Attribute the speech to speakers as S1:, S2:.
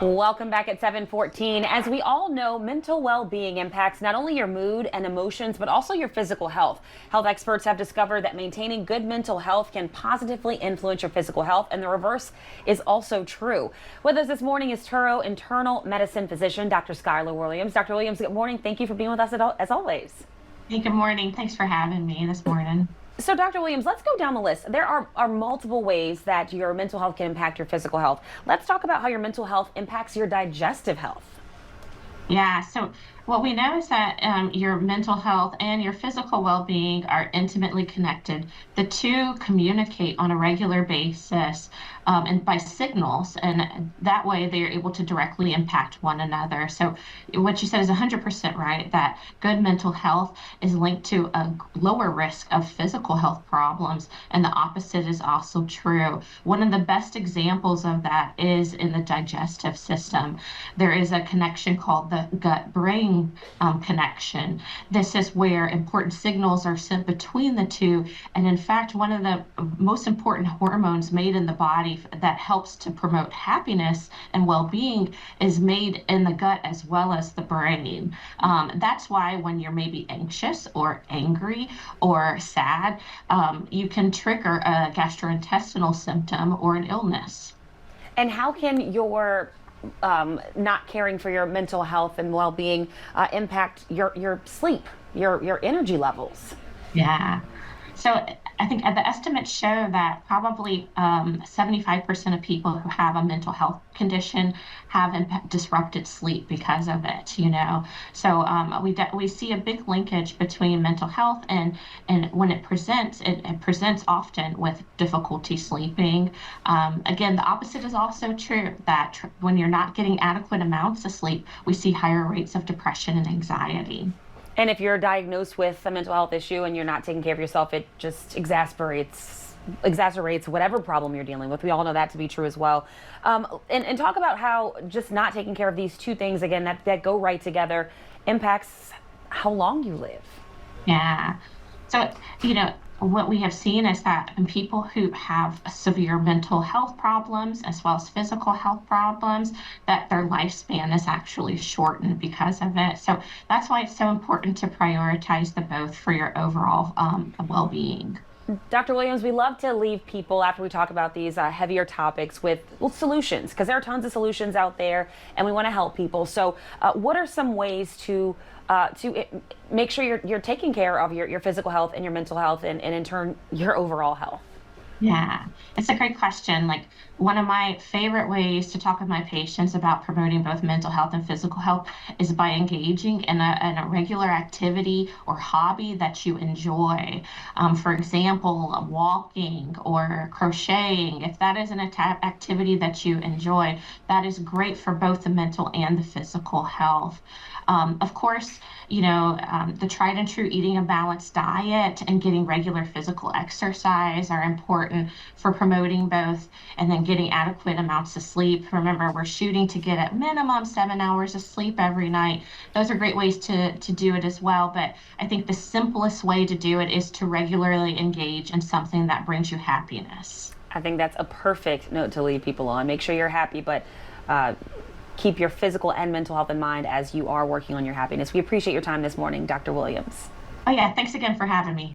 S1: Welcome back at 7:14. As we all know, mental well-being impacts not only your mood and emotions, but also your physical health. Health experts have discovered that maintaining good mental health can positively influence your physical health, and the reverse is also true. With us this morning is Touro Internal Medicine physician, Dr. Schuyler Williams. Dr. Williams, good morning. Thank you for being with us as always.
S2: Hey, good morning. Thanks for having me this morning.
S1: So, Dr. Williams, let's go down the list. There are multiple ways that your mental health can impact your physical health. Let's talk about how your mental health impacts your digestive health.
S2: Yeah, so what we know is that your mental health and your physical well-being are intimately connected. The two communicate on a regular basis and by signals, and that way they are able to directly impact one another. So what you said is 100% right, that good mental health is linked to a lower risk of physical health problems, and the opposite is also true. One of the best examples of that is in the digestive system. There is a connection called the gut-brain connection. This is where important signals are sent between the two. And in fact, one of the most important hormones made in the body that helps to promote happiness and well-being is made in the gut as well as the brain. That's why when you're maybe anxious or angry or sad, you can trigger a gastrointestinal symptom or an illness.
S1: And how can your not caring for your mental health and well-being impact your sleep, your energy levels?
S2: Yeah. So I think the estimates show that probably 75% of people who have a mental health condition have disrupted sleep because of it, you know. So we see a big linkage between mental health and when it presents often with difficulty sleeping. Again, the opposite is also true, that when you're not getting adequate amounts of sleep, we see higher rates of depression and anxiety.
S1: And if you're diagnosed with a mental health issue and you're not taking care of yourself, it just exacerbates whatever problem you're dealing with. We all know that to be true as well. And talk about how just not taking care of these two things, again, that go right together, impacts how long you live.
S2: Yeah. So, you know, what we have seen is that in people who have severe mental health problems as well as physical health problems, that their lifespan is actually shortened because of it. So that's why it's so important to prioritize the both for your overall well-being.
S1: Dr. Williams, we love to leave people after we talk about these heavier topics with solutions, because there are tons of solutions out there and we want to help people. So what are some ways to make sure you're taking care of your physical health and your mental health and in turn your overall health?
S2: Yeah, it's a great question. Like, one of my favorite ways to talk with my patients about promoting both mental health and physical health is by engaging in a regular activity or hobby that you enjoy. For example, walking or crocheting. If that is an activity that you enjoy, that is great for both the mental and the physical health. Of course, you know, the tried and true eating a balanced diet and getting regular physical exercise are important for promoting both, and then getting adequate amounts of sleep. Remember, we're shooting to get at minimum 7 hours of sleep every night. Those are great ways to do it as well. But I think the simplest way to do it is to regularly engage in something that brings you happiness.
S1: I think that's a perfect note to leave people on. Make sure you're happy, but keep your physical and mental health in mind as you are working on your happiness. We appreciate your time this morning, Dr. Williams.
S2: Oh yeah, thanks again for having me.